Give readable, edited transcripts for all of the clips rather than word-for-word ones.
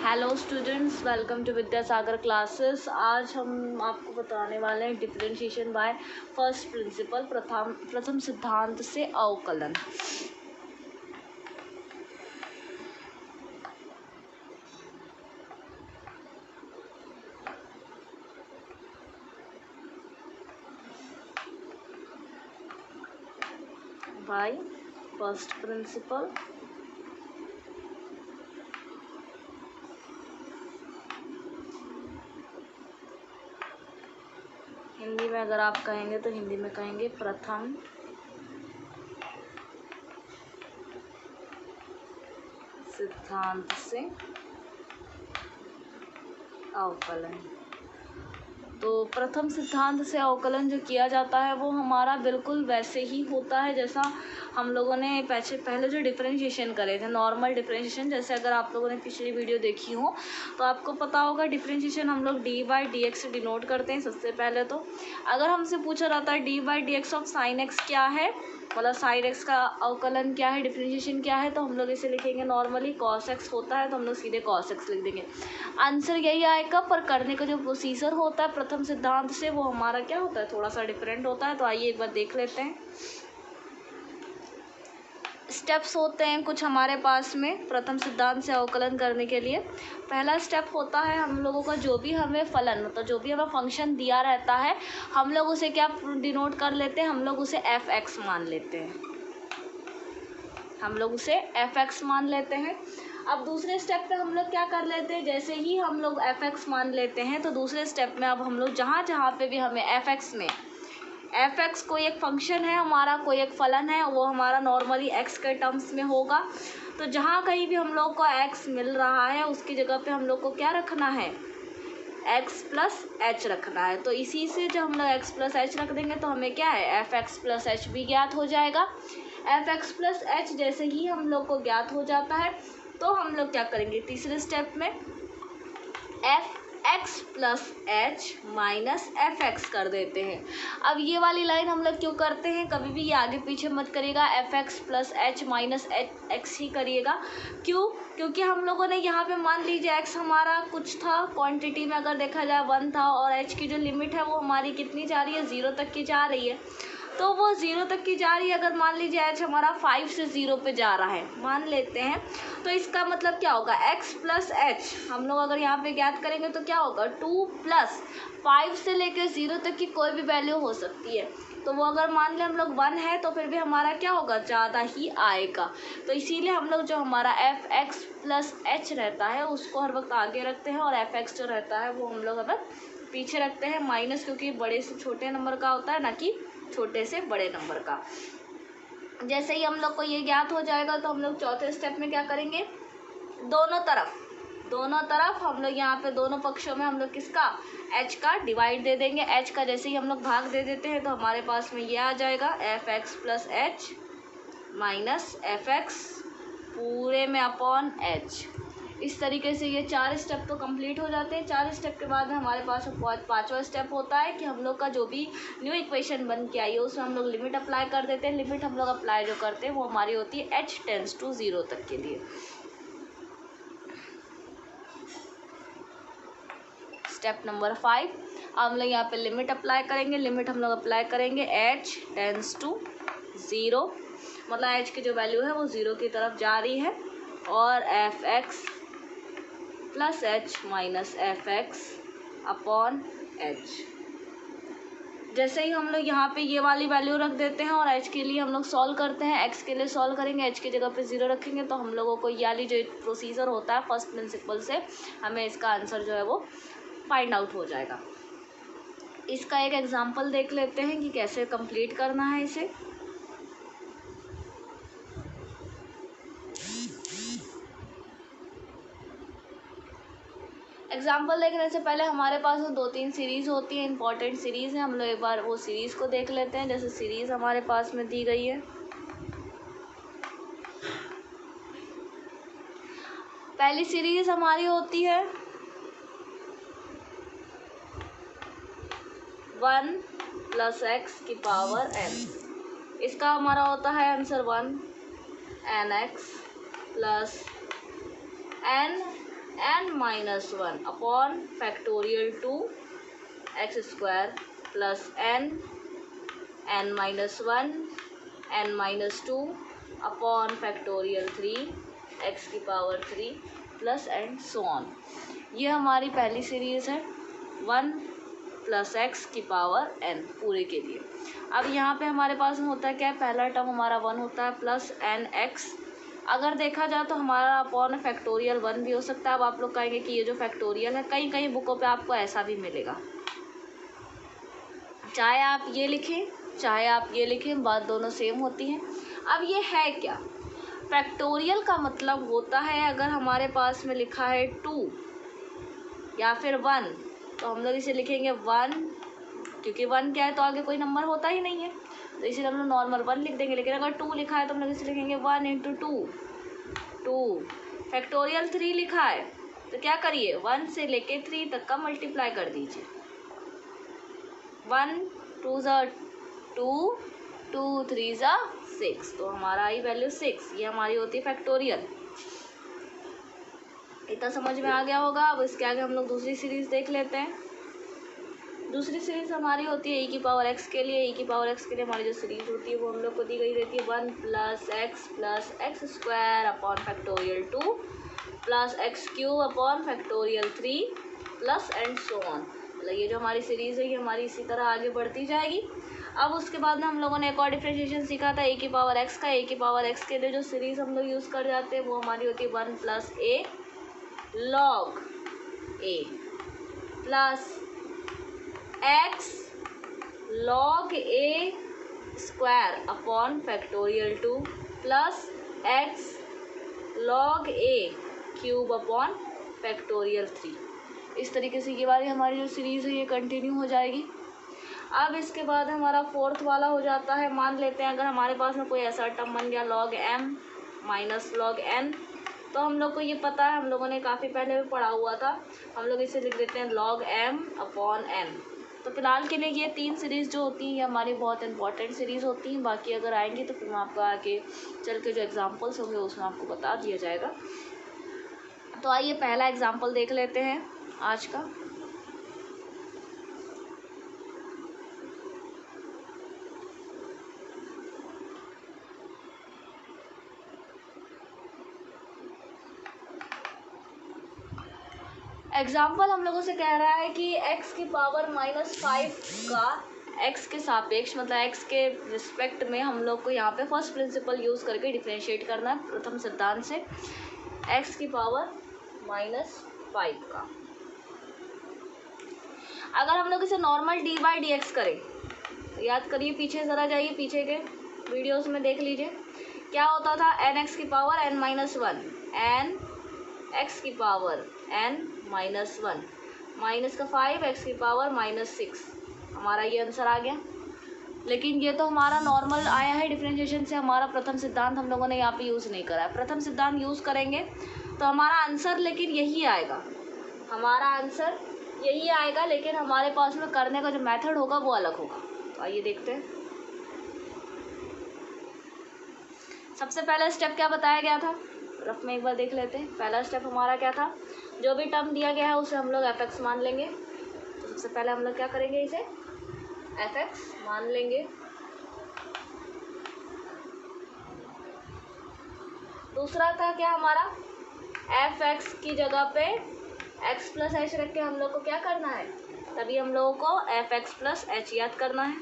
Hello students, welcome to Vidyasagar classes. आज हम आपको बताने वाले हैं डिफरेंशिएशन बाय फर्स्ट प्रिंसिपल, प्रथम सिद्धांत से अवकलन। बाय फर्स्ट प्रिंसिपल हिंदी में अगर आप कहेंगे तो हिंदी में कहेंगे प्रथम सिद्धांत से अवकलन। तो प्रथम सिद्धांत से अवकलन जो किया जाता है वो हमारा बिल्कुल वैसे ही होता है जैसा हम लोगों ने पहले जो डिफरेंशिएशन करे थे, नॉर्मल डिफरेंशिएशन। जैसे अगर आप लोगों ने पिछली वीडियो देखी हो तो आपको पता होगा डिफरेंशिएशन हम लोग डी बाई डी एक्स से डिनोट करते हैं सबसे पहले। तो अगर हमसे पूछा जाता है D by D x of sine x क्या है, मतलब साइन एक्स का अवकलन क्या है, डिफरेंशिएशन क्या है, तो हम लोग इसे लिखेंगे नॉर्मली कॉस एक्स होता है तो हम लोग सीधे कॉस एक्स लिख देंगे। आंसर यही आएगा, पर करने का जो प्रोसीजर होता है प्रथम सिद्धांत से वो हमारा क्या होता है, थोड़ा सा डिफरेंट होता है। तो आइए एक बार देख लेते हैं। स्टेप्स होते हैं कुछ हमारे पास में प्रथम सिद्धांत से अवकलन करने के लिए। पहला स्टेप होता है हम लोगों का जो भी हमें फलन, मतलब जो भी हमें फंक्शन दिया रहता है हम लोग उसे क्या डिनोट कर लेते हैं, हम लोग उसे एफ एक्स मान लेते हैं। हम लोग उसे एफ एक्स मान लेते हैं। अब दूसरे स्टेप पे हम लोग क्या कर लेते हैं, जैसे ही हम लोग एफ एक्स मान लेते हैं तो दूसरे स्टेप में अब हम लोग जहाँ जहाँ पे भी हमें एफ एक्स में एफ एक्स कोई एक फंक्शन है हमारा, कोई एक फलन है, वो हमारा नॉर्मली एक्स के टर्म्स में होगा। तो जहाँ कहीं भी हम लोग को एक्स मिल रहा है उसकी जगह पे हम लोग को क्या रखना है, एक्स प्लस एच रखना है। तो इसी से जब हम लोग एक्स प्लस एच रख देंगे तो हमें क्या है, एफ एक्स प्लस एच भी ज्ञात हो जाएगा। एफ एक्स प्लस एच जैसे ही हम लोग को ज्ञात हो जाता है तो हम लोग क्या करेंगे, तीसरे स्टेप में F X plus H minus F x कर देते हैं। अब ये वाली लाइन हम लोग क्यों करते हैं, कभी भी ये आगे पीछे मत करिएगा, F X plus H minus X ही करिएगा। क्यों, क्योंकि हम लोगों ने यहाँ पे मान लीजिए एक्स हमारा कुछ था, क्वांटिटी में अगर देखा जाए 1 था, और एच की जो लिमिट है वो हमारी कितनी जा रही है, 0 तक की जा रही है। तो वो 0 तक की जा रही है, अगर मान लीजिए एच हमारा 5 से 0 पे जा रहा है मान लेते हैं, तो इसका मतलब क्या होगा, x प्लस एच हम लोग अगर यहाँ पे ज्ञात करेंगे तो क्या होगा, 2 प्लस 5 से लेकर 0 तक की कोई भी वैल्यू हो सकती है। तो वो अगर मान लें हम लोग 1 है तो फिर भी हमारा क्या होगा, ज़्यादा ही आएगा। तो इसीलिए हम लोग जो हमारा एफ एक्स प्लस एच रहता है उसको हर वक्त आगे रखते हैं और एफ एक्स जो रहता है वो हम लोग हमें पीछे रखते हैं, माइनस, क्योंकि बड़े से छोटे नंबर का होता है ना कि छोटे से बड़े नंबर का। जैसे ही हम लोग को ये ज्ञात हो जाएगा तो हम लोग चौथे स्टेप में क्या करेंगे, दोनों तरफ हम लोग यहाँ पे दोनों पक्षों में हम लोग किसका, h का डिवाइड दे देंगे। h का जैसे ही हम लोग भाग दे देते हैं तो हमारे पास में ये आ जाएगा F X plus H minus F x पूरे में अपॉन h। इस तरीके से ये 4 स्टेप तो कंप्लीट हो जाते हैं। 4 स्टेप के बाद हमारे पास 5वां स्टेप होता है कि हम लोग का जो भी न्यू इक्वेशन बन के आई है उसमें हम लोग लिमिट अप्लाई कर देते हैं। लिमिट हम लोग अप्लाई जो करते हैं वो हमारी होती है h टेंड्स टू 0 तक के लिए। स्टेप नंबर 5, हम लोग यहाँ पे लिमिट अप्लाई करेंगे। लिमिट हम लोग अप्लाई करेंगे h टेंड्स टू 0, मतलब h की जो वैल्यू है वो 0 की तरफ जा रही है, और F X plus H minus F x upon H. जैसे ही हम लोग यहाँ पे ये वाली वैल्यू रख देते हैं और h के लिए हम लोग सॉल्व करते हैं, x के लिए सॉल्व करेंगे, h की जगह पे 0 रखेंगे तो हम लोगों को ये वाली जो प्रोसीजर होता है फर्स्ट प्रिंसिपल से हमें इसका आंसर जो है वो फाइंड आउट हो जाएगा। इसका एक एग्जांपल देख लेते हैं कि कैसे कंप्लीट करना है इसे। एग्जाम्पल देखने से पहले हमारे पास 2-3 सीरीज़ होती है, इंपॉर्टेंट सीरीज़ है, हम लोग एक बार वो सीरीज़ को देख लेते हैं। जैसे सीरीज़ हमारे पास में दी गई है, पहली सीरीज़ हमारी होती है 1 प्लस एक्स की पावर n। इसका हमारा होता है answer 1 n x plus n n minus one upon factorial 2x² plus n minus one n minus 2 upon factorial 3x³ plus and so on. ये हमारी पहली सीरीज़ है 1 प्लस x⁴n पूरे के लिए। अब यहाँ पे हमारे पास में होता है क्या, पहला टर्म हमारा 1 होता है प्लस nx। अगर देखा जाए तो हमारा अपॉन फैक्टोरियल 1 भी हो सकता है। अब आप लोग कहेंगे कि ये जो फैक्टोरियल है कई कई बुकों पे आपको ऐसा भी मिलेगा, चाहे आप ये लिखें चाहे आप ये लिखें, बात दोनों सेम होती हैं। अब ये है क्या, फैक्टोरियल का मतलब होता है अगर हमारे पास में लिखा है 2 या फिर 1 तो हम लोग इसे लिखेंगे 1, क्योंकि 1 क्या है तो आगे कोई नंबर होता ही नहीं है, तो इसीलिए हम लोग नॉर्मल 1 लिख देंगे। लेकिन अगर 2 लिखा है तो हम लोग इसे लिखेंगे 1 इंटू 2। फैक्टोरियल 3 लिखा है तो क्या करिए 1 से लेके 3 तक का मल्टीप्लाई कर दीजिए। 1 2 ज़ा 2, 2 3 ज़ा 6, तो हमारा आई वैल्यू 6, ये हमारी होती है फैक्टोरियल। इतना समझ में आ गया होगा। अब इसके आगे हम लोग दूसरी सीरीज़ देख लेते हैं। दूसरी सीरीज़ हमारी होती है e⁴x के लिए। e⁴x के लिए हमारी जो सीरीज़ होती है वो हम लोग को दी गई रहती है 1 plus x² upon factorial 2 plus x³ upon factorial 3 plus and so on. मतलब ये जो हमारी सीरीज़ है ये हमारी इसी तरह आगे बढ़ती जाएगी। अब उसके बाद में हम लोगों ने एक और डिफ्रेंशिएशन सीखा था e⁴x का। e⁴x के लिए जो सीरीज़ हम लोग यूज़ कर जाते हैं वो हमारी होती है 1 plus a log a plus x log a square upon factorial 2 plus x log a³ upon factorial 3। इस तरीके से ये वाली हमारी जो सीरीज़ है ये कंटिन्यू हो जाएगी। अब इसके बाद हमारा फोर्थ वाला हो जाता है, मान लेते हैं अगर हमारे पास में कोई ऐसा टर्म बन गया log m minus log n, तो हम लोग को ये पता है, हम लोगों ने काफ़ी पहले भी पढ़ा हुआ था, हम लोग इसे लिख देते हैं log m अपॉन n। तो फिलहाल के लिए ये 3 सीरीज़ जो होती हैं ये हमारी बहुत इंपॉर्टेंट सीरीज़ होती हैं। बाकी अगर आएंगी तो फिर मैं आपको आगे चल के जो एग्जांपल्स होंगे उसमें आपको बता दिया जाएगा। तो आइए पहला एग्जांपल देख लेते हैं आज का। एग्जाम्पल हम लोगों से कह रहा है कि x⁴ -5 का x के सापेक्ष मतलब x के रिस्पेक्ट में हम लोग को यहाँ पे फर्स्ट प्रिंसिपल यूज़ करके डिफ्रेंशिएट करना है प्रथम सिद्धांत से x⁴ -5 का। अगर हम लोग इसे नॉर्मल d/dx करें तो याद करिए, पीछे ज़रा जाइए, पीछे के वीडियोस में देख लीजिए क्या होता था, n(x⁴n -1) n(x⁴n-1) माइनस का 5 x⁴ हमारा ये आंसर आ गया। लेकिन ये तो हमारा नॉर्मल आया है डिफरेंशिएशन से, हमारा प्रथम सिद्धांत हम लोगों ने यहाँ पे यूज़ नहीं करा है। प्रथम सिद्धांत यूज़ करेंगे तो हमारा आंसर लेकिन यही आएगा, हमारा आंसर यही आएगा, लेकिन हमारे पास में करने का जो मेथड होगा वो अलग होगा। तो आइए देखते हैं। सबसे पहला स्टेप क्या बताया गया था, रफ में एक बार देख लेते हैं। पहला स्टेप हमारा क्या था, जो भी टर्म दिया गया है उसे हम लोग f(x) मान लेंगे। तो सबसे पहले हम लोग क्या करेंगे, इसे f(x) मान लेंगे। दूसरा था क्या हमारा, f(x) की जगह पे x + h रख के हम लोग को क्या करना है, तभी हम लोगों को f(x + h) याद करना है।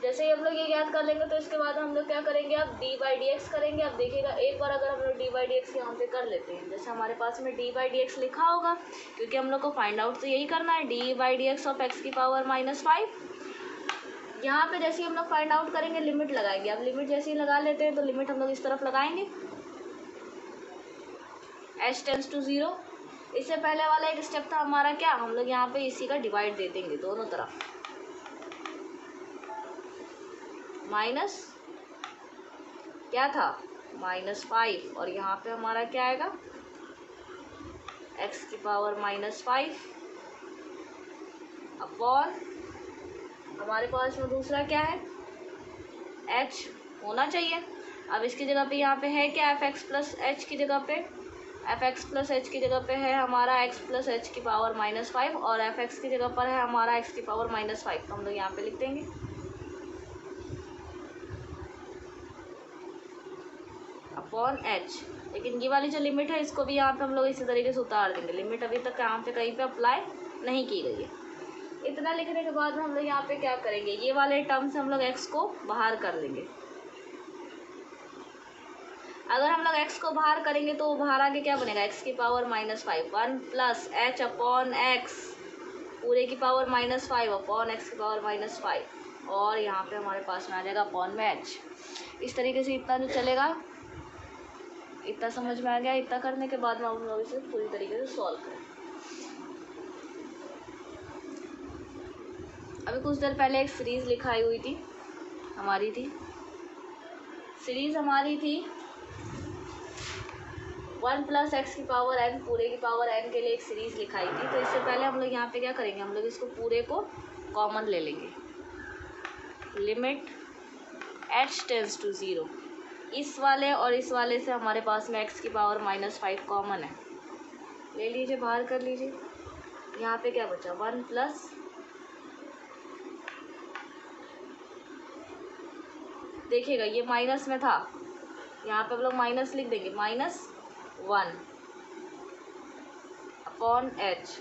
जैसे ही हम लोग ये याद कर लेंगे तो इसके बाद हम लोग क्या करेंगे, अब d/dx करेंगे। अब देखिएगा एक बार अगर हम लोग d/dx यहाँ पे कर लेते हैं, जैसे हमारे पास में d/dx लिखा होगा, क्योंकि हम लोग को फाइंड आउट तो यही करना है, d/dx ऑफ x⁴ -5। यहाँ पे जैसे ही हम लोग फाइंड आउट करेंगे लिमिट लगाएंगे। अब लिमिट जैसे ही लगा लेते हैं तो लिमिट हम लोग इस तरफ लगाएंगे, h टेंड्स टू 0। इससे पहले वाला एक स्टेप था हमारा क्या, हम लोग यहाँ पे इसी का डिवाइड दे देंगे दोनों तरफ, माइनस क्या था -5, और यहाँ पे हमारा क्या आएगा x⁴ -5 अपॉन हमारे पास में दूसरा क्या है h होना चाहिए। अब इसकी जगह पे यहाँ पे है क्या, एफ एक्स प्लस एच की जगह पे, एफ एक्स प्लस एच की जगह पे है हमारा एक्स प्लस एच की पावर -5 और एफ एक्स की जगह पर है हमारा एक्स की पावर -5, तो हम लोग यहाँ पे लिख देंगे अपॉन एच। लेकिन ये वाली जो लिमिट है इसको भी यहाँ पे हम लोग इसी तरीके से उतार देंगे, लिमिट अभी तक यहाँ पे कहीं पे अप्लाई नहीं की गई है। इतना लिखने के बाद में हम लोग यहाँ पे क्या करेंगे, ये वाले टर्म से हम लोग एक्स को बाहर कर लेंगे। अगर हम लोग x को बाहर करेंगे तो बाहर आके क्या बनेगा, x की power -5 1 plus H upon x पूरे की पावर -5 अपॉन एक्स की पावर -5 और यहाँ पे हमारे पास में आ जाएगा अपॉन में एच। इस तरीके से इतना जो चलेगा, इतना समझ में आ गया। इतना करने के बाद में हम लोग इसे पूरी तरीके से सॉल्व करें। अभी कुछ देर पहले एक सीरीज़ लिखाई हुई थी हमारी सीरीज़ हमारी थी 1 प्लस एक्स की पावर n पूरे की पावर n के लिए एक सीरीज़ लिखाई थी। तो इससे पहले हम लोग यहाँ पे क्या करेंगे, हम लोग इसको पूरे को कॉमन ले लेंगे। लिमिट h टेंड्स टू 0, इस वाले और इस वाले से हमारे पास में x की पावर -5 कॉमन है, ले लीजिए, बाहर कर लीजिए। यहाँ पे क्या बचा, 1 प्लस देखिएगा ये माइनस में था, यहाँ पे हम लोग माइनस लिख देंगे, -1 अपॉन एच।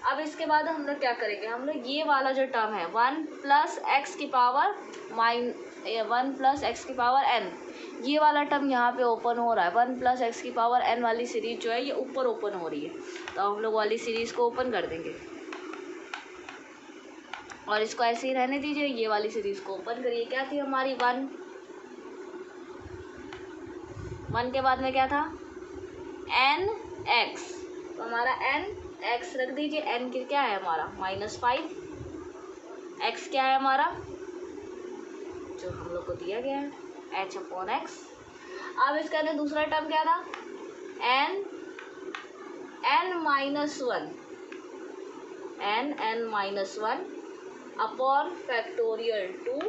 अब इसके बाद हम लोग क्या करेंगे, हम लोग ये वाला जो टर्म है 1 प्लस एक्स की पावर n, ये वाला टर्म यहाँ पे ओपन हो रहा है। 1 प्लस एक्स की पावर n वाली सीरीज जो है ये ऊपर ओपन हो रही है, तो हम लोग वाली सीरीज़ को ओपन कर देंगे और इसको ऐसे ही रहने दीजिए। ये वाली सीरीज़ को ओपन करिए। क्या थी हमारी 1 के बाद में क्या था, n x, तो हमारा n x रख दीजिए। n की क्या है हमारा -5, x क्या है हमारा जो हम लोग को दिया गया है h अपॉन एक्स। अब इसके अंदर दूसरा टर्म क्या था, n -1 अपॉन फैक्टोरियल 2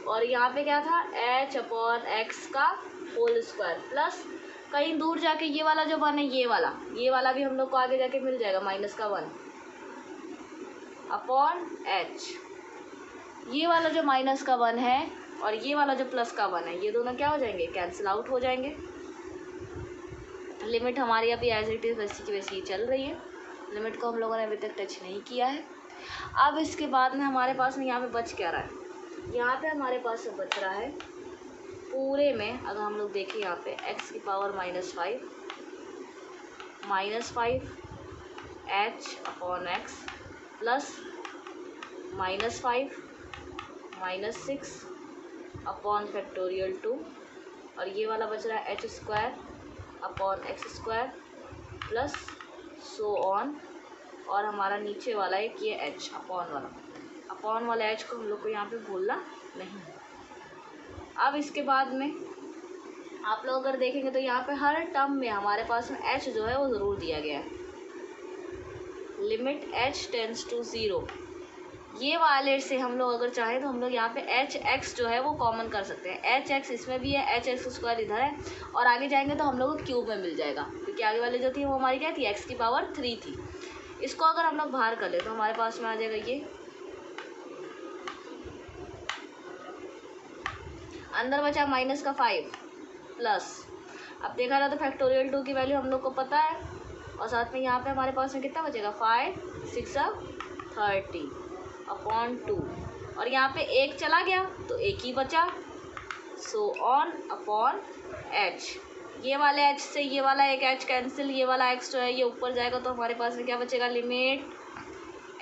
और यहाँ पे क्या था h अपॉन एक्स का होल स्क्वायर प्लस कहीं दूर जाके ये वाला जो वन है, ये वाला भी हम लोग को आगे जाके मिल जाएगा -1 अपॉन h। ये वाला जो -1 है और ये वाला जो +1 है, ये दोनों क्या हो जाएंगे, कैंसिल आउट हो जाएंगे। लिमिट हमारी अभी एज इट इज़ वैसी की वैसी ही चल रही है, लिमिट को हम लोगों ने अभी तक टच नहीं किया है। अब इसके बाद में हमारे पास में यहाँ पे बच क्या रहा है, यहाँ पे हमारे पास में बच रहा है पूरे में, अगर हम लोग देखें यहाँ पे x की power -5 h upon x plus -6 upon factorial 2 और ये वाला बच रहा है h² upon x² plus so on, और हमारा नीचे वाला एक ये h अपॉन वाला h को हम लोग को यहाँ पे भूलना नहीं। अब इसके बाद में आप लोग अगर देखेंगे तो यहाँ पे हर टर्म में हमारे पास में h जो है वो ज़रूर दिया गया है। लिमिट h टेंड्स टू 0, ये वाले से हम लोग अगर चाहें तो हम लोग यहाँ पे एच एक्स जो है वो कॉमन कर सकते हैं। एच एक्स इसमें भी है, एच एक्स स्क्वायर इधर है और आगे जाएंगे तो हम लोग को क्यूब में मिल जाएगा, क्योंकि आगे वाले जो थी वो हमारी क्या थी, एक्स की पावर 3 थी। इसको अगर हम लोग बाहर कर ले तो हमारे पास में आ जाएगा ये, अंदर बचा -5 प्लस, अब देखा रहा तो फैक्टोरियल 2 की वैल्यू हम लोग को पता है और साथ में यहाँ पे हमारे पास में कितना बचेगा, 5 6 30 अपॉन 2 और यहाँ पे एक चला गया तो एक ही बचा, सो ऑन अपॉन h। ये वाले h से ये वाला एक h कैंसिल, ये वाला x जो है ये ऊपर जाएगा तो हमारे पास में क्या बचेगा, लिमिट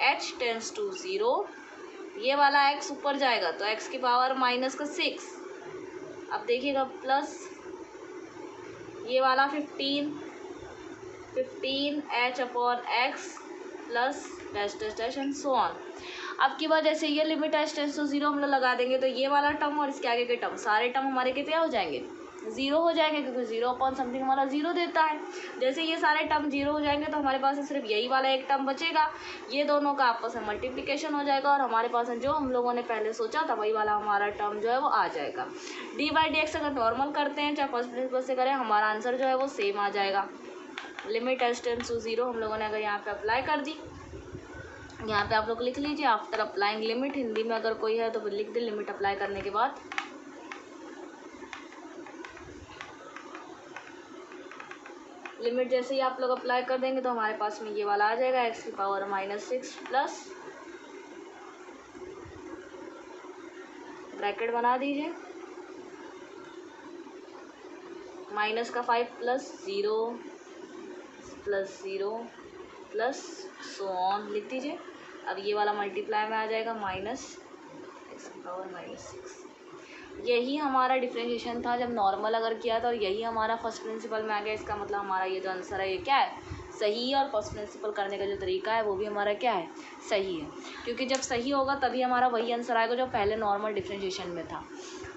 h टेंड्स टू 0, ये वाला x ऊपर जाएगा तो x की पावर -6, अब देखिएगा प्लस ये वाला 15 h upon x plus dash and so on. अब की बार जैसे ये लिमिट h टेंड्स टू 0 हम लोग लगा देंगे तो ये वाला टर्म और इसके आगे के टर्म सारे टर्म हमारे कितने हो जाएंगे, ज़ीरो हो जाएंगे क्योंकि ज़ीरो अपॉन समथिंग हमारा ज़ीरो देता है। जैसे ये सारे टर्म ज़ीरो हो जाएंगे तो हमारे पास सिर्फ यही वाला एक टर्म बचेगा, ये दोनों का आपस में मल्टीप्लिकेशन हो जाएगा और हमारे पास जो हम लोगों ने पहले सोचा था वही वाला हमारा टर्म जो है वो आ जाएगा। dy/dx अगर नॉर्मल करते हैं चाहे फर्स्ट प्रिंसिपल से करें, हमारा आंसर जो है वो सेम आ जाएगा। लिमिट s टेंड्स टू 0 हम लोगों ने अगर यहाँ पे अप्लाई कर दी, यहाँ पे आप लोग लिख लीजिए आफ्टर अप्लाइंग लिमिट, हिंदी में अगर कोई है तो फिर लिख दे लिमिट अप्लाई करने के बाद। लिमिट जैसे ही आप लोग अप्लाई कर देंगे तो हमारे पास में ये वाला आ जाएगा x⁻⁻6 प्लस ब्रैकेट बना दीजिए माइनस का 5 plus 0 plus 0 plus so on लिख दीजिए। अब ये वाला मल्टीप्लाई में आ जाएगा -x⁻⁻6। यही हमारा डिफरेंशिएशन था जब नॉर्मल अगर किया था और यही हमारा फर्स्ट प्रिंसिपल में आ गया। इसका मतलब हमारा ये जो आंसर है ये क्या है, सही है। और फर्स्ट प्रिंसिपल करने का जो तरीका है वो भी हमारा क्या है, सही है। क्योंकि जब सही होगा तभी हमारा वही आंसर आएगा जो पहले नॉर्मल डिफरेंशिएशन में था।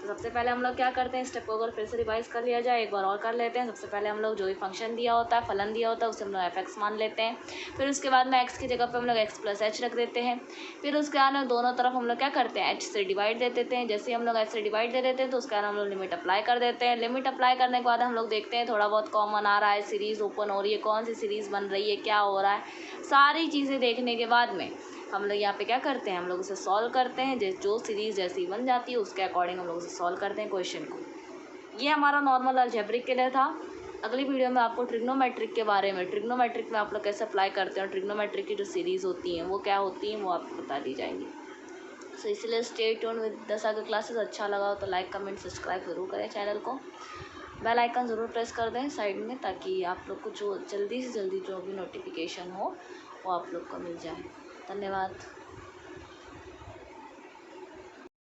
तो सबसे पहले हम लोग क्या करते हैं, स्टेप को अगर फिर से रिवाइज कर लिया जाए, एक बार और कर लेते हैं। सबसे पहले हम लोग जो भी फंक्शन दिया होता है, फलन दिया होता है, उसे हम लोग f(x) मान लेते हैं। फिर उसके बाद में x की जगह पे हम लोग x + h रख देते हैं। फिर उसके बाद में दोनों तरफ हम लोग क्या करते हैं, h से डिवाइड दे देते हैं। जैसे हम लोग h से डिवाइड दे देते हैं तो उसके बाद हम लोग लिमिट अप्लाई कर देते हैं। लिमिट अप्लाई करने के बाद हम लोग देखते हैं थोड़ा बहुत कॉमन आ रहा है, सीरीज़ ओपन हो रही है, कौन सी सीरीज़ बन रही है, क्या हो रहा है, सारी चीज़ें देखने के बाद में हम लोग यहाँ पे क्या करते हैं, हम लोग उसे सॉल्व करते हैं। जो सीरीज़ जैसी बन जाती है उसके अकॉर्डिंग हम लोग उसे सॉल्व करते हैं क्वेश्चन को। ये हमारा नॉर्मल अलजेब्रिक के लिए था। अगली वीडियो में आपको ट्रिग्नोमेट्रिक के बारे में, ट्रिग्नोमेट्रिक में आप लोग कैसे अप्लाई करते हैं और ट्रिग्नोमेट्रिक की जो सीरीज़ होती हैं वो क्या होती हैं वो आपको बता दी जाएंगी। सो इसलिए stay tune with the Sagar classes. अच्छा लगा हो तो लाइक कमेंट सब्सक्राइब ज़रूर करें चैनल को, बेल आइकन ज़रूर प्रेस कर दें साइड में, ताकि आप लोग को जो जल्दी से जल्दी जो भी नोटिफिकेशन हो वो आप लोग को मिल जाए। धन्यवाद।